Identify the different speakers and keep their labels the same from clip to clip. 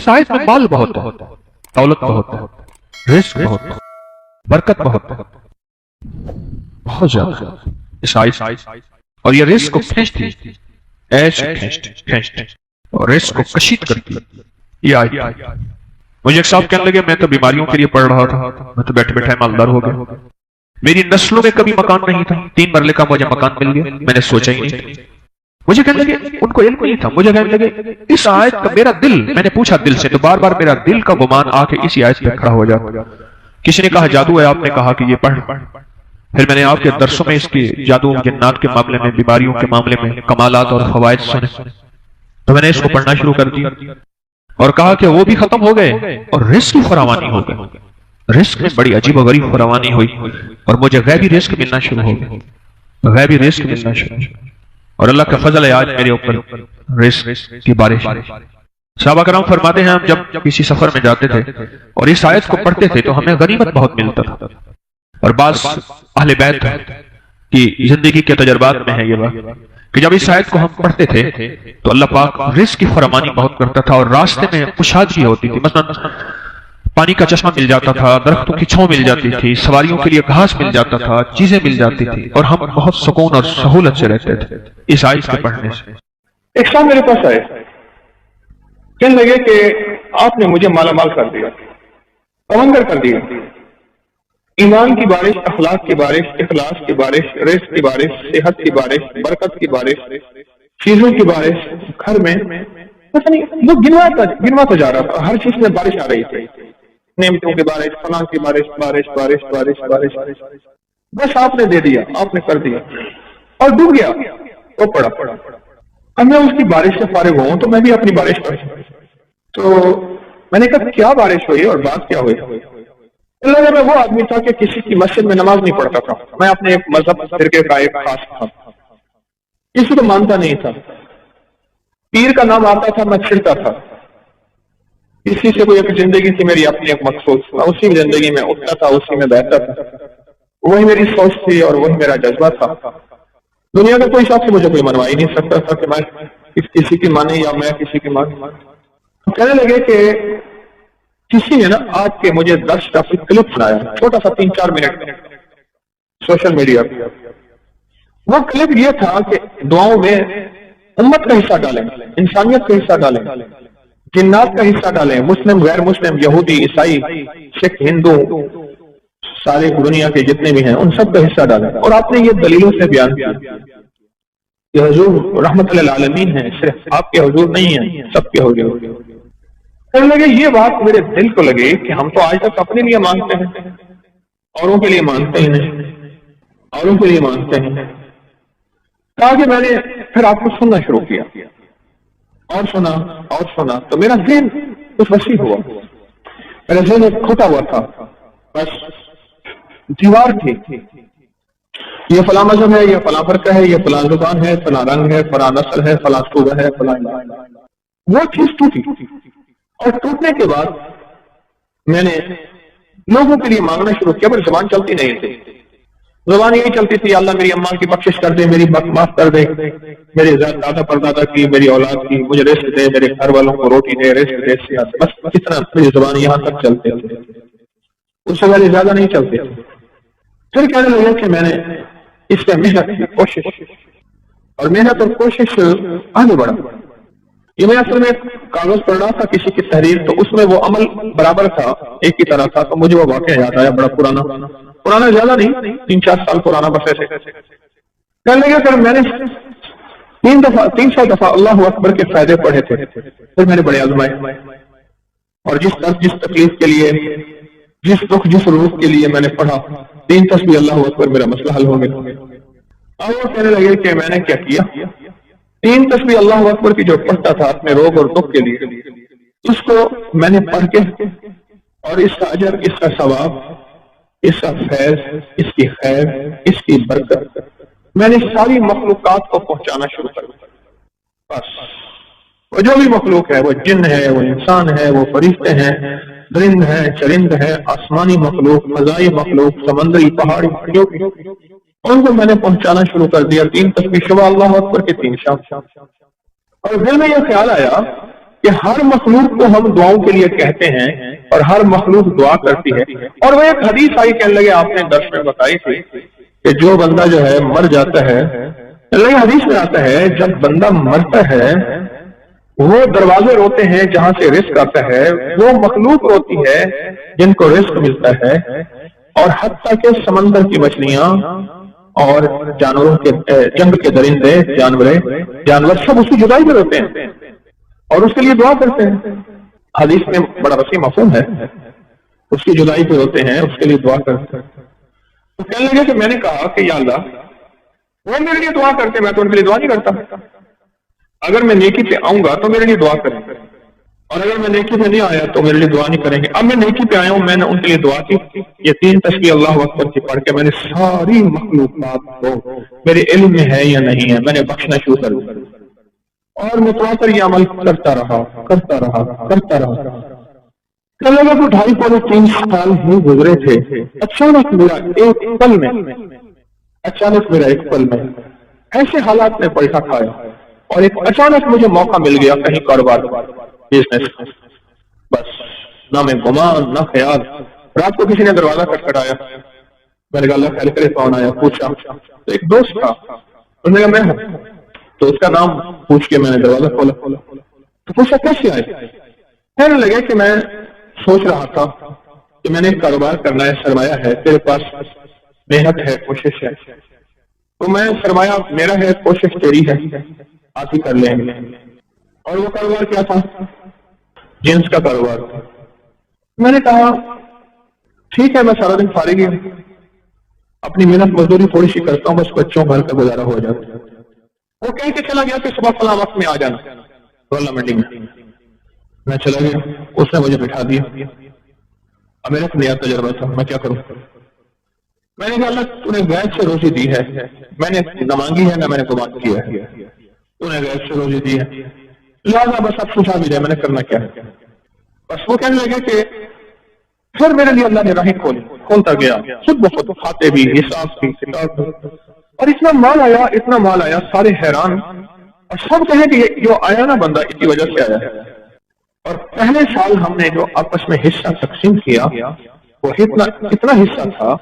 Speaker 1: اس آیت میں مال بہت ہے، دولت بہت ہے، رزق بہت ہے، برکت بہت ہے، بہت زیادہ اس آیت، اور یہ رزق کو کھینچتی، ایسے کھینچتی اور رزق کو کشید کرتی یہ آیت۔ مجھے ایک صاحب کہنے لگے میں تو بیماریوں کے لیے پڑھ رہا تھا، میں تو بیٹھے بیٹھے مالدار ہو گیا، میری نسلوں میں کبھی مکان نہیں تھا، 3 مرلے کا مجھے مکان مل گیا، میں نے سوچا ہی نہیں تھا۔ مجھے کہنے لگے ان کو علم نہیں تھا، مجھے کہنے لگے اس آیت کا میرا دل، میں نے پوچھا دل سے تو بار بار میرا دل کا گمان آ کے اسی آیت پہ کھڑا ہو جاتا۔ کسی نے کہا جادو ہے، آپ نے کہا کہ یہ پڑھ، پھر میں نے آپ کے درسوں میں اس کی جادو جنات کے معاملے میں، بیماریوں کے معاملے میں کمالات اور فوائد سنے، تو میں نے اس کو پڑھنا شروع کر دیا اور کہا کہ وہ بھی ختم ہو گئے اور رزق کی فراوانی ہو گئی، رزق میں بڑی عجیب و غریب فراوانی ہوئی اور مجھے غیبی رزق ملنا شروع ہو گیا، غیبی رزق ملنا شروع، اور اللہ کا فضل ہے آج میرے اوپر رزق کی بارش۔ صحابہ کرام فرماتے ہیں ہم جب کسی سفر میں جاتے تھے اور اس آیت کو پڑھتے تھے تو ہمیں غنیمت بہت ملتا تھا، اور بعض اہل بیت کی زندگی کے تجربات میں ہے یہ بات کہ جب اس آیت کو ہم پڑھتے تھے تو اللہ پاک رزق کی فراوانی بہت کرتا تھا، اور راستے میں کشادگی ہوتی تھی، مثلا پانی کا چشمہ مل جاتا تھا، درختوں کی چھاؤں مل جاتی تھی، سواریوں کے لیے گھاس مل جاتا تھا، چیزیں مل جاتی تھی، اور ہم بہت سکون اور سہولت سے رہتے تھے اس آیت کے پڑھنے سے۔
Speaker 2: ایک شام میرے پاس آئے، کہنے لگے کہ آپ نے مجھے مالا مال کر دیا، سمندر کر دیا، ایمان کی بارش، اخلاق کی بارش، اخلاص کی بارش، رزق کی بارش، صحت کی بارش، برکت کی بارش، چیزوں کی بارش، گھر میں وہ گنواتا جا رہا تھا، ہر چیز میں بارش آ رہی تھی، نعمتوں کی بارش، فلاں کی بارش، بارش بارش بارش بارش، بس آپ نے دے دیا، آپ نے کر دیا اور ڈوب گیا تو پڑا۔ اب میں اس کی بارش سے فارغ ہوں تو میں بھی اپنی بارش پڑھ، تو میں نے کہا کیا بارش ہوئی اور بات کیا ہوئی؟ اللہ میں وہ آدمی تھا کہ کسی کی مسجد میں نماز نہیں پڑھتا تھا، میں اپنے ایک مذہب فرقے کا ایک خاص تھا، کسی کو مانتا نہیں تھا، پیر کا نام آتا تھا میں چھڑتا تھا، اسی سے کوئی ایک زندگی تھی میری اپنی ایک مخصوص، میں اسی زندگی میں اٹھتا تھا، اسی میں بیٹھتا تھا، وہی میری سوچ تھی اور وہی میرا جذبہ تھا۔ دنیا کا کوئی شخص مجھے کوئی منوا ہی نہیں سکتا تھا کہ میں کسی کی مانے یا میں کسی کی مانے۔ کہنے لگے کہ کسی نے نا آج کے مجھے 10 کا کلپ سنایا، چھوٹا سا 3-4 منٹ سوشل میڈیا پہ، وہ کلپ یہ تھا کہ دعاؤں میں امت کا حصہ ڈالیں، انسانیت کا حصہ ڈالیں، جنات کا حصہ ڈالیں، مسلم غیر مسلم، یہودی عیسائی سکھ ہندو سارے دنیا کے جتنے بھی ہیں ان سب کا حصہ ڈالیں، اور آپ نے یہ دلیلوں سے بیان کیا کہ حضور رحمت للعالمین ہیں، صرف آپ کے حضور نہیں ہیں، سب کے حضور۔ کہنے لگے یہ بات میرے دل کو لگی کہ ہم تو آج تک اپنے لیے مانگتے ہیں، اوروں کے لیے مانگتے ہی نہیں، اوروں کے لیے مانگتے ہیں۔ کہا کہ میں نے پھر آپ کو سننا شروع کیا اور سنا تو میرا ذہن کچھ وسیع ہوا، میرا ذہن ایک کھوٹا ہوا تھا، بس دیوار تھی، یہ فلاں مذہب ہے، یہ فلاں فرقہ ہے، یہ فلاں زبان ہے، فلاں رنگ ہے، فلاں نسل ہے، فلاں صوبہ ہے، فلاں، وہ چیز ٹوٹی، اور ٹوٹنے کے بعد میں نے لوگوں کے لیے مانگنا شروع کیا، پر زبان چلتی نہیں تھی، زبان یہی چلتی تھی اللہ میری اماں کی بخشش کر دے، میری معاف کر دے، میرے دادا پردادا کی، میری اولاد کی، مجھے رزق دے، میرے گھر والوں کو روٹی دے، رزق دے، بس اتنا میری زبان یہاں تک چلتے تھے، اس سے پہلے زیادہ نہیں چلتے تھے۔ پھر کہنے لگا کہ میں نے اس پہ محنت کی، کوشش، اور محنت اور کوشش آگے بڑھا۔ یہ میں اصل میں کاغذ پڑھ رہا تھا کسی کی تحریر، تو اس میں وہ عمل برابر تھا، ایک ہی طرح تھا، تو مجھے وہ واقعہ یاد آیا، بڑا پرانا زیادہ نہیں، 3-4 سال پرانا بس ایسے۔ کہنے لگا کہ میں نے 300 دفعہ اللہ اکبر کے فائدے پڑھے تھے، پھر میں نے بڑے آزمائے، اور جس درد جس تکلیف کے لیے، جس دکھ جس روح کے لیے میں نے پڑھا، 3 تسبیح اللہ اکبر، میرا مسئلہ حل ہو گیا۔ اور وہ کہنے لگے کہ میں نے کیا کیا، 3 تسبیح اللہ اکبر کی جو پڑھتا تھا اپنے روگ اور دکھ کے لیے، اس کو میں نے پڑھ کے، اور اس کا اجر، اس کا ثواب، اس کا فیض، اس کی خیر، اس کی برکت میں نے ساری مخلوقات کو پہنچانا شروع کر دیا۔ بس وہ جو بھی مخلوق ہے، وہ جن ہے، وہ انسان ہے، وہ فرشتے ہیں، درند ہے، چرند ہے، آسمانی مخلوق، فضائی مخلوق، سمندری، پہاڑی، جو بھی، ان کو میں نے پہنچانا شروع کر دیا۔ 3 تسبیح صبح اللہ اکبر کے 3 شام، اور دل میں یہ خیال آیا کہ ہر مخلوق کو ہم دعاؤں کے لیے کہتے ہیں اور ہر مخلوق دعا کرتی ہے. اور وہ ایک حدیث آئی کہنے لگے آپ نے درس میں بتائی تھی کہ جو بندہ جو ہے مر جاتا ہے، حدیث میں آتا ہے جب بندہ مرتا ہے وہ دروازے روتے ہیں جہاں سے رزق آتا ہے، وہ مخلوق روتی ہے جن کو رزق ملتا ہے، اور حتیٰ کہ سمندر کی مچھلیاں اور جانوروں کے جنگ کے درندے جانور سب اس کی جدائی میں روتے ہیں اور اس کے لیے دعا کرتے ہیں. حدیث میں بڑا وسیع مفہوم ہے، اس کی جدائی پہ ہوتے ہیں، اس کے لیے دعا کرتے ہیں. تو کہنے لگے کہ میں نے کہا کہ یا اللہ وہ میرے لیے دعا کرتے، میں تو ان کے لیے دعا نہیں کرتا. اگر میں نیکی پہ آؤں گا تو میرے لیے دعا کریں گے، اور اگر میں نیکی پہ نہیں آیا تو میرے لیے دعا نہیں کریں گے. اب میں نیکی پہ آیا ہوں، میں نے ان کے لیے دعا کی. یہ 3 تسبیح اللہ اکبر کی پڑھ کے میں نے ساری مخلوقات کو میرے علم میں ہے یا نہیں ہے میں نے بخشنا شروع کر دیا، اور متواتر یہ عمل کرتا رہا. لگا تو 2.5-3 سال ہی گزرے تھے. اچانک میرا ایک پل میں ایسے حالات میں پلٹا کھایا، اور ایک اچانک مجھے موقع مل گیا کہیں کاروبار بزنس. بس نہ میں گمان نہ خیال. رات کو کسی نے دروازہ کھٹکھٹایا، میں نے کہا اللہ خیر کرے، کون آیا؟ پوچھا تو ایک دوست تھا، اس نے کہا میں ہوں. تو اس کا نام پوچھ کے میں نے دروازہ کھولا تو پوچھا کیسے آئے؟ کہنے لگے کہ میں سوچ رہا تھا کہ میں نے کاروبار کرنا ہے، سرمایہ ہے، تیرے پاس محنت ہے، کوشش ہے، تو میں سرمایہ میرا ہے، کوشش تیری ہے، آپ ہی کر لیں گے. اور وہ کاروبار کیا تھا؟ جنس کا کاروبار تھا. میں نے کہا ٹھیک ہے، میں سارا دن فارغ ہوں، اپنی محنت مزدوری تھوڑی سی کرتا ہوں، بس بچوں گھر کا گزارا ہو جاتا ہے. وہ کہیں کہ چلا گیا کہ صبح فلاں وقت میں آ جانا رولا منڈی میں چلا گیا. اس نے مجھے بٹھا دیا. اب میرا نیا تجربہ تھا، میں کیا کروں؟ میں نے کہا اللہ تو نے غیب سے روزی دی ہے، میں نے نہ مانگی ہے نہ میں نے گمان کیا ہے، تو نے غیب سے روزی دی ہے، لہٰذا بس اب سوچا بھی جائے میں نے کرنا کیا ہے. بس وہ کہنے لگے کہ پھر میرے لیے اللہ نے راہیں کھولتا گیا، خود بخود کھاتے بھی، حساب بھی، کتاب بھی، اور اتنا مال آیا، سارے حیران، اور سب کہیں کہ یہ جو آیا نا بندہ اس کی وجہ سے آیا ہے. اور پہلے سال ہم نے جو آپس میں حصہ تقسیم کیا وہ اتنا حصہ تھا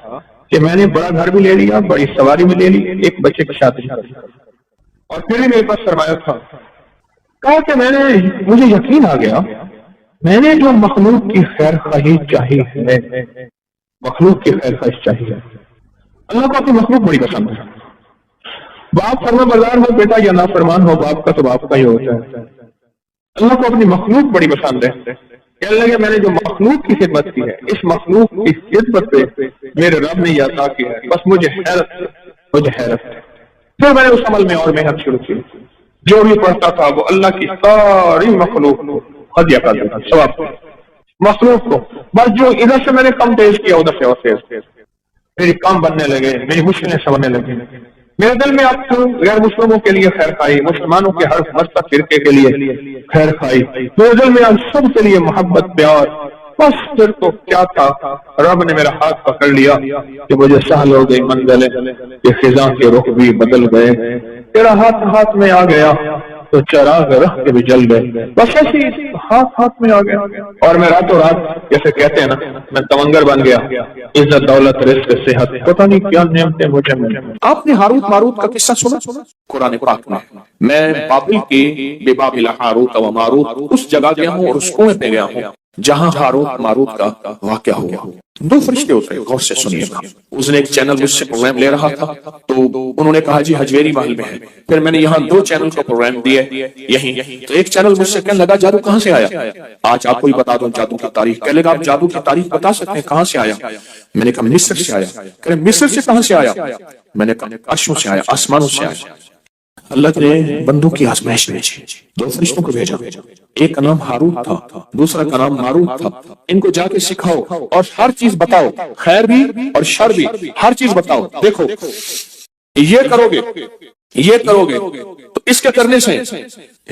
Speaker 2: کہ میں نے بڑا گھر بھی لے لیا، بڑی سواری بھی لے لی، ایک بچے کی شادی، اور پھر بھی میرے پاس سرمایہ تھا. کہا کہ مجھے یقین آ گیا، میں نے جو مخلوق کی خیر خواہی چاہی ہے، مخلوق کی خیر خواہش چاہیے. اللہ کو اپنی مخلوق بڑی پسند ہے. باپ فرما بردار ہو بیٹا یا نافرمان ہو، باپ کا تو باپ کا ہی ہوتا ہے. اللہ کو اپنی مخلوق بڑی پسند ہے. کہنے لگے میں نے جو مخلوق کی خدمت کی ہے، اس مخلوق کی خدمت پہ میرے رب نے یہ عطا کیا ہے، بس مجھے حیرت ہے. پھر میں نے اس عمل میں اور محنت شروع کی. جو بھی پڑھتا تھا وہ اللہ کی ساری مخلوق کو ہدیہ کر دیتا، ثواب مخلوق کو. بس جو ادھر سے میں نے کم تیز کیا ادھر سے اور تیز، میری کام بننے لگے، میری مشکلیں سمجھنے لگی. میرے دل میں اب تو غیر مسلموں کے لیے خیر خواہی، مسلمانوں کے ہر مذہب فرقے کے لیے خیر خواہی، میرے دل میں اب سب کے لیے محبت، پیار. بس پھر تو کیا تھا، رب نے میرا ہاتھ پکڑ لیا کہ مجھے سہل ہو گئی منزلیں، کہ خزاں کے رخ بھی بدل گئے. تیرا ہاتھ میں آ گیا تو چراغ رخ کے بھی جل گئے. بس ایسی ہاتھ میں آ گیا، اور میں راتوں رات جیسے کہتے ہیں نا، میں تمنگر بن گیا. عزت، دولت، رزق، صحت، پتہ نہیں کیا نعمتیں مجھے ملی.
Speaker 3: آپ نے ہاروت ماروت کا قصہ سنا قرآن پاک میں بابل کے بے بابل ہاروت و ماروت اس جگہ گیا ہوں اور اس کنویں پہ گیا ہوں جہاں ہاروت ماروت کا واقعہ ہوا. 2 فرشتے اترے، غور سے سنیے گا. اس نے ایک چینل مجھ سے پروگرام لے رہا تھا تو انہوں نے کہا جی حجویری محل میں ہے. پھر میں نے یہاں 2 چینل کو پروگرام دیے یہیں. تو ایک چینل مجھ سے کہنے لگا جادو کہاں سے آیا؟ آج آپ کو ہی بتا دوں جادو کی تاریخ. کہنے لگا آپ جادو کی تاریخ بتا سکتے ہیں کہاں سے آیا؟ میں نے کہا مصر سے آیا. کہہ رہے مصر سے کہاں سے آیا؟ میں نے کہا عرشوں سے آیا، آسمانوں سے آیا. اللہ نے بندوں کی آزمائش بھیجی، 2 فرشتوں کو بھیجا. ایک کا نام ہاروت تھا، دوسرا کا نام ماروت تھا. ان کو جا کے سکھاؤ اور ہر چیز بتاؤ، خیر بھی اور شر بھی، ہر چیز بتاؤ. دیکھو یہ کرو گے تو اس کے کرنے سے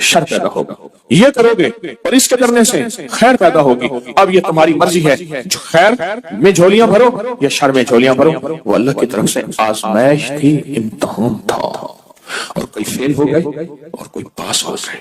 Speaker 3: شر پیدا ہوگا، یہ کرو گے اور اس کے کرنے سے خیر پیدا ہوگی. اب یہ تمہاری مرضی ہے، جو خیر میں جھولیاں بھرو یا شر میں جھولیاں بھرو. وہ اللہ کی طرف سے آزمائش تھی، امتحان تھا، اور کوئی فیل ہو گئے اور کوئی پاس ہو گئے.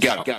Speaker 3: 11।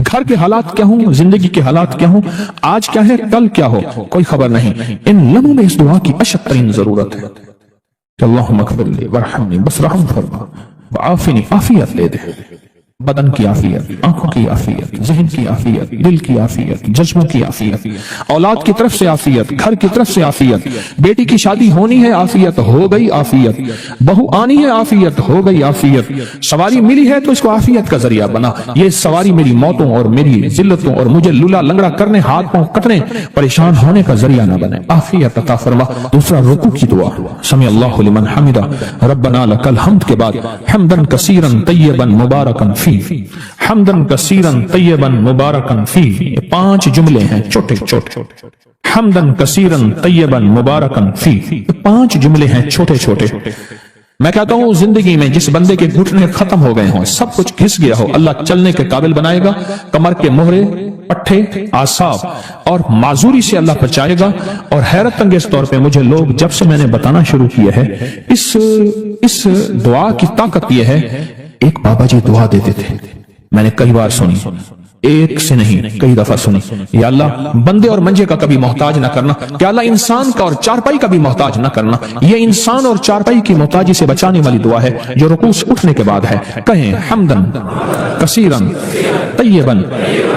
Speaker 3: گھر کے حالات کیا ہوں، زندگی کے حالات کیا ہوں، آج کیا ہے کل کیا ہو، کوئی خبر نہیں. ان لمحوں میں اس دعا کی اشد ترین ضرورت ہے کہ اللہم اغفر لی وارحمنی، بس رحم فرما، وعافنی، عافیت دے دے، بدن کی عافیت، آنکھوں کی عافیت، ذہن کی عافیت، دل کی عافیت، جذبوں کی عافیت، اولاد کی طرف سے عافیت، گھر کی طرف سے عافیت، بیٹی کی شادی ہونی ہے عافیت، ہو گئی عافیت، بہو آنی ہے عافیت، ہو گئی عافیت، سواری ملی ہے تو اس کو عافیت کا ذریعہ بنا، یہ سواری میری موتوں اور میری ذلتوں اور مجھے لولا لنگڑا کرنے، ہاتھ پاؤں کٹنے، پریشان ہونے کا ذریعہ نہ بنے، عافیت عطا فرما. دوسرا رکوع کی دعا، سمع اللہ لمن حمدہ، ربنا لک الحمد کے بعد حمدن کثیرا طیبا مبارکا فی، حمدن کثیرا طیبا مبارکا فی، یہ 5 جملے ہیں چھوٹے چھوٹے. حمدن کثیرا طیبا مبارکا فی، یہ 5 جملے ہیں چھوٹے چھوٹے. میں کہتا ہوں زندگی میں جس بندے کے گھٹنے ختم ہو گئے ہوں، سب کچھ گھس گیا ہو، اللہ چلنے کے قابل بنائے گا، کمر کے مہرے، پٹھے، اعصاب اور معذوری سے اللہ بچائے گا. اور حیرت انگیز طور پہ مجھے لوگ جب سے میں نے بتانا شروع کیا ہے، اس دعا کی طاقت یہ ہے. ایک بابا جی دعا دیتے تھے، میں نے کئی بار سنی، ایک سے نہیں کئی دفعہ سنی، یا اللہ بندے اور منجے کا کبھی محتاج نہ کرنا، کہ اللہ انسان کا اور چارپائی کا بھی محتاج نہ کرنا. یہ انسان اور چارپائی کی محتاجی سے بچانے والی دعا ہے جو رکوع سے اٹھنے کے بعد ہے. کہیں حمدن کثیرا طیبا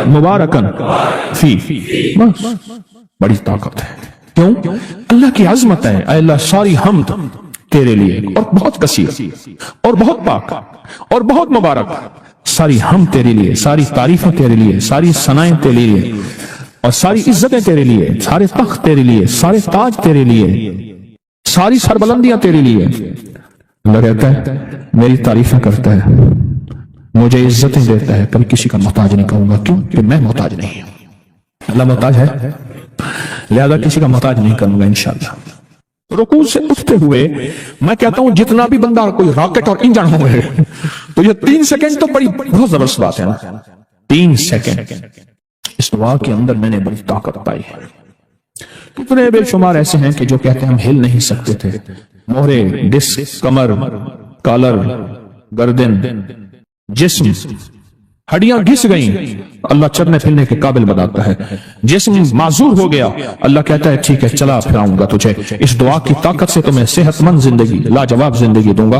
Speaker 3: مبارکا فی، بس بڑی طاقت ہے. کیوں؟ اللہ کی عظمت ہے. اے اللہ ساری حمد تیرے لیے، اور بہت کثیر اور بہت پاک اور بہت مبارک، ساری ہم تیرے لیے، ساری تعریفیں تیرے لیے، ساری ثنائیں تیرے لیے، اور ساری عزتیں تیرے لیے، سارے تخت تیرے لیے، سارے تاج تیرے لیے، ساری سربلندیاں تیرے لیے. اللہ کہتا ہے میری تعریفیں کرتا ہے، مجھے عزتیں دیتا ہے، کبھی کسی کا محتاج نہیں کہوں گا. کیوں؟ کہ میں محتاج نہیں ہوں. اللہ محتاج ہے، لہذا کسی کا محتاج نہیں کروں گا انشاءاللہ. رکوع سے اٹھتے ہوئے میں کہتا ہوں جتنا بھی بندہ کوئی راکٹ اور انجن ہو گئے تو یہ 3 سیکنڈ تو بڑی بہت زبردست بات ہے نا. 3 سیکنڈ اس دعا کے اندر میں نے بڑی طاقت پائی ہے. کتنے بے شمار ایسے ہیں کہ جو کہتے ہیں ہم ہل نہیں سکتے تھے، مہرے، ڈسک، کمر، کالر، گردن، جسم، ہڈیاں گھس گئیں، اللہ چلنے پھرنے کے قابل بناتا ہے. جسم معذور ہو گیا، اللہ کہتا ہے ٹھیک ہے چلا پھراؤں گا تجھے. اس دعا کی طاقت سے تمہیں صحت مند زندگی، لاجواب زندگی دوں گا.